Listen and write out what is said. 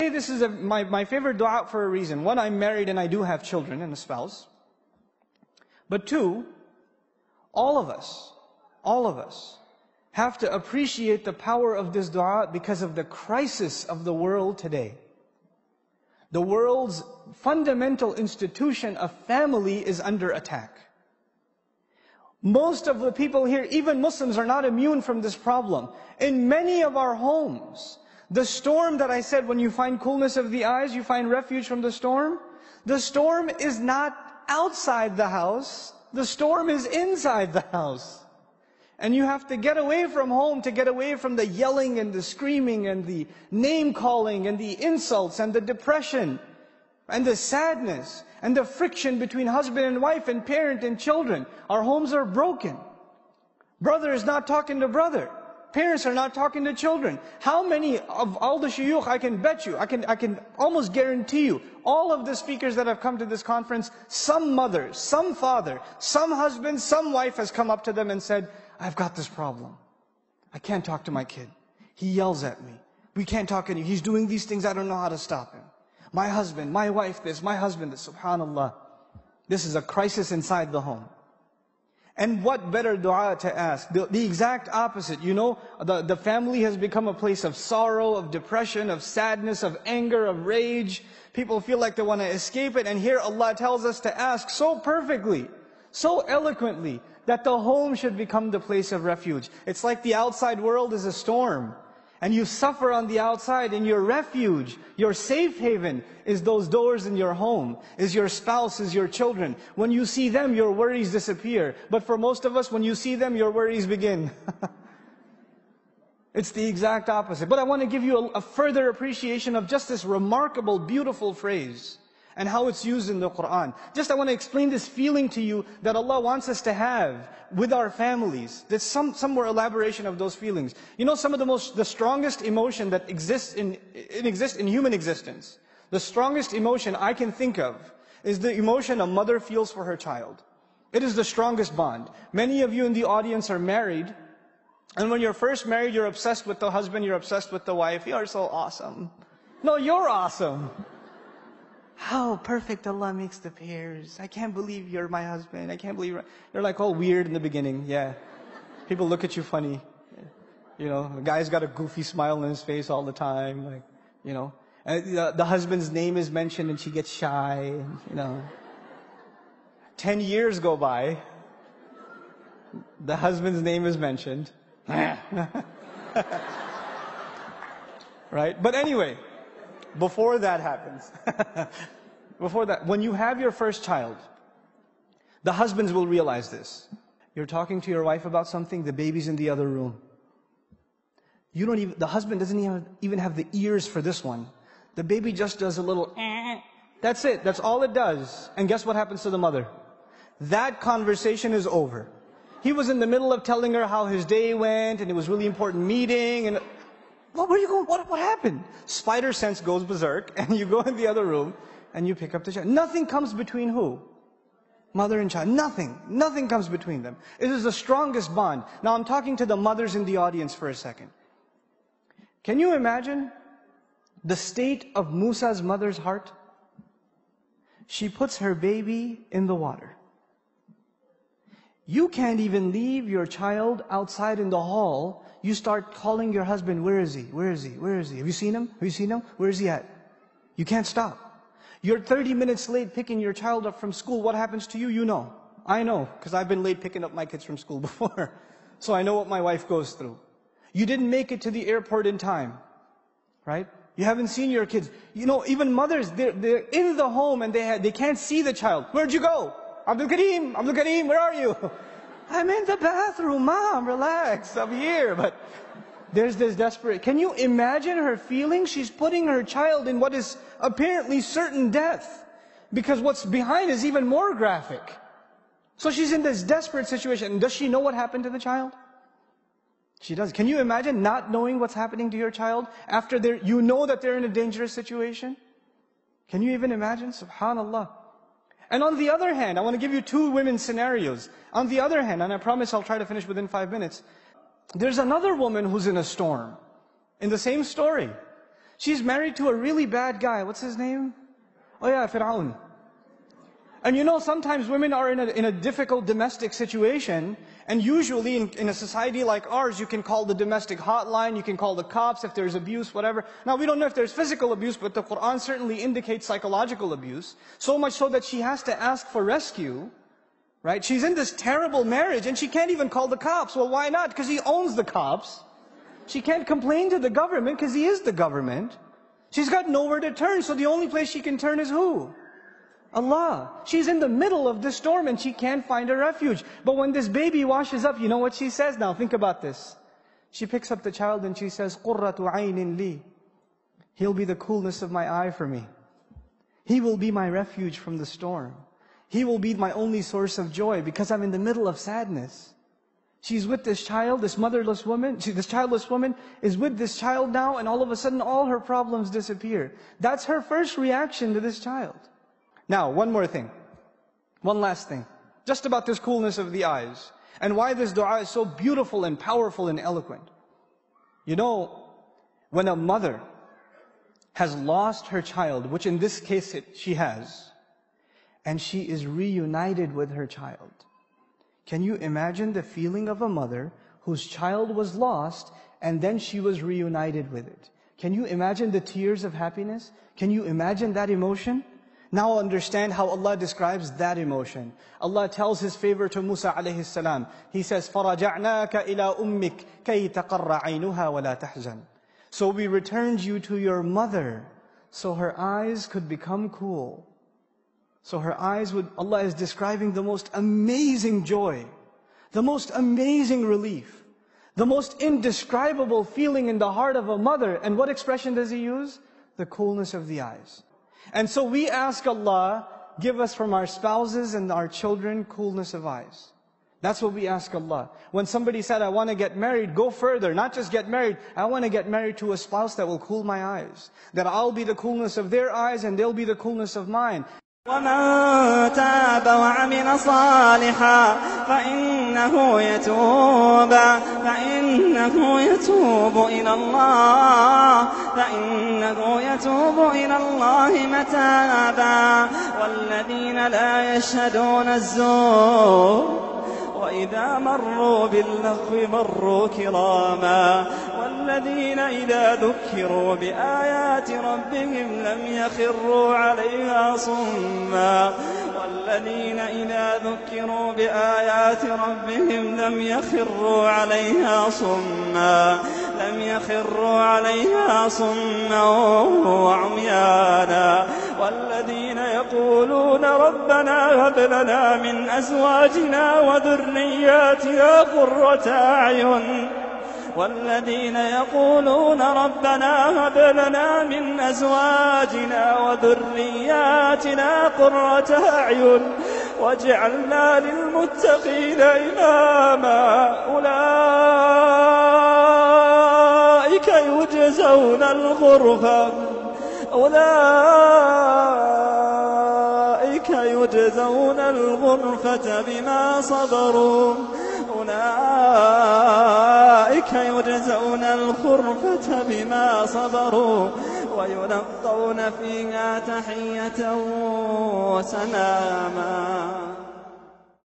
This is my favorite dua for a reason. One, I'm married and I do have children and a spouse. But two, all of us have to appreciate the power of this dua because of the crisis of the world today. The world's fundamental institution of family is under attack. Most of the people here, even Muslims, are not immune from this problem. In many of our homes, the storm that I said, when you find coolness of the eyes, you find refuge from the storm. The storm is not outside the house. The storm is inside the house. And you have to get away from home to get away from the yelling and the screaming and the name calling and the insults and the depression and the sadness and the friction between husband and wife and parent and children. Our homes are broken. Brother is not talking to brother. Parents are not talking to children. How many of all the shuyukh, I can bet you, I can almost guarantee you, all of the speakers that have come to this conference, some mother, some father, some husband, some wife has come up to them and said, I've got this problem. I can't talk to my kid. He yells at me. We can't talk anymore. He's doing these things, I don't know how to stop him. My husband, my wife this, my husband this. Subhanallah. This is a crisis inside the home. And what better dua to ask? The exact opposite. You know, the family has become a place of sorrow, of depression, of sadness, of anger, of rage. People feel like they want to escape it. And here Allah tells us to ask so perfectly, so eloquently, that the home should become the place of refuge. It's like the outside world is a storm. And you suffer on the outside, and your refuge, your safe haven, is those doors in your home, is your spouse, is your children. When you see them, your worries disappear. But for most of us, when you see them, your worries begin. It's the exact opposite. But I want to give you a further appreciation of just this remarkable, beautiful phrase, and how it's used in the Qur'an. I want to explain this feeling to you that Allah wants us to have with our families. There's some more elaboration of those feelings. You know, some of the strongest emotion that exists in human existence, the strongest emotion I can think of is the emotion a mother feels for her child. It is the strongest bond. Many of you in the audience are married, and when you're first married, you're obsessed with the husband, you're obsessed with the wife. You are so awesome. No, you're awesome. How perfect Allah makes the pairs. I can't believe you're my husband. I can't believe you're like all weird in the beginning. Yeah. People look at you funny. You know, the guy's got a goofy smile on his face all the time. Like, you know. And the husband's name is mentioned and she gets shy. And, you know. 10 years go by. The husband's name is mentioned. Right? But anyway, before that happens, when you have your first child, the husbands will realize this. You're talking to your wife about something, the baby's in the other room. The husband doesn't even have the ears for this one. The baby just does a little, that's it, that's all it does. And guess what happens to the mother? That conversation is over. He was in the middle of telling her how his day went, and it was a really important meeting, and where are you going? What happened? Spider sense goes berserk, and you go in the other room, and you pick up the child. Nothing comes between who? Mother and child. Nothing comes between them. It is the strongest bond. Now I'm talking to the mothers in the audience for a second. Can you imagine the state of Musa's mother's heart? She puts her baby in the water. You can't even leave your child outside in the hall. You start calling your husband, where is he? Where is he? Where is he? Have you seen him? Have you seen him? Where is he at? You can't stop. You're 30 minutes late picking your child up from school. What happens to you? You know. I know, because I've been late picking up my kids from school before. So I know what my wife goes through. You didn't make it to the airport in time. Right? You haven't seen your kids. You know, even mothers, they're in the home and they can't see the child. Where'd you go? Abdul Kareem, where are you? I'm in the bathroom, Mom, relax, I'm here. But there's this desperate, can you imagine her feeling? She's putting her child in what is apparently certain death, because what's behind is even more graphic. So she's in this desperate situation. And does she know what happened to the child? She does. Can you imagine not knowing what's happening to your child after you know that they're in a dangerous situation? Can you even imagine? Subhanallah. And on the other hand, I want to give you two women's scenarios. On the other hand, and I promise I'll try to finish within 5 minutes, there's another woman who's in a storm. In the same story. She's married to a really bad guy. What's his name? Oh yeah, Fir'aun. And you know, sometimes women are in a difficult domestic situation, and usually in a society like ours, you can call the domestic hotline, you can call the cops if there's abuse, whatever. Now, we don't know if there's physical abuse, but the Quran certainly indicates psychological abuse. So much so that she has to ask for rescue, right? She's in this terrible marriage, and she can't even call the cops. Well, why not? Because he owns the cops. She can't complain to the government, because he is the government. She's got nowhere to turn, so the only place she can turn is who? Allah. She's in the middle of this storm and she can't find a refuge. But when this baby washes up, you know what she says now? Think about this. She picks up the child and she says, قُرَّةُ عَيْنٍ لِي. He'll be the coolness of my eye for me. He will be my refuge from the storm. He will be my only source of joy because I'm in the middle of sadness. She's with this child, this motherless woman, this childless woman is with this child now, and all of a sudden all her problems disappear. That's her first reaction to this child. Now, one more thing. One last thing. Just about this coolness of the eyes. And why this dua is so beautiful and powerful and eloquent. You know, when a mother has lost her child, which in this case she has, and she is reunited with her child. Can you imagine the feeling of a mother whose child was lost and then she was reunited with it? Can you imagine the tears of happiness? Can you imagine that emotion? Now understand how Allah describes that emotion. Allah tells His favor to Musa alayhi salam. He says, فَرَجَعْنَاكَ إِلَىٰ أُمِّكَ كَيْ تَقَرَّ عَيْنُهَا وَلَا تَحْزَنْ. So we returned you to your mother, so her eyes could become cool. So her eyes would, Allah is describing the most amazing joy, the most amazing relief, the most indescribable feeling in the heart of a mother. And what expression does He use? The coolness of the eyes. And so we ask Allah, give us from our spouses and our children coolness of eyes. That's what we ask Allah. When somebody said, I want to get married, go further. Not just get married. I want to get married to a spouse that will cool my eyes. That I'll be the coolness of their eyes and they'll be the coolness of mine. وَمَنْ تَابَ وَعَمِلَ صَالِحًا فَإِنَّهُ يَتُوبُ إِلَى اللَّهِ مَتَابًا وَالَّذِينَ لَا يَشْهَدُونَ الزُّورَ وَإِذَا مَرُّوا بِاللَّغْوِ مَرُّوا كِرَامًا وَالَّذِينَ إِذَا ذُكِّرُوا بِآيَاتِ رَبِّهِمْ لَمْ يَخِرُّوا عَلَيْهَا صُمًّا وَالَّذِينَ إِذَا ذُكِّرُوا بِآيَاتِ رَبِّهِمْ لَمْ يَخِرُّوا عَلَيْهَا صُمًّا وَعُمْيَانًا وَالَّذِينَ يَقُولُونَ رَبَّنَا هَبْ لَنَا مِنْ أَزْوَاجِنَا وَذُرِّيَّاتِنَا قُرَّةَ أَعْيُنٍ والذين يقولون ربنا هب لنا من أزواجنا وذرياتنا قرة أعين واجعلنا للمتقين إماما أولئك يجزون الغرفة بما صبروا ويلقون فيها تحية وسلاما.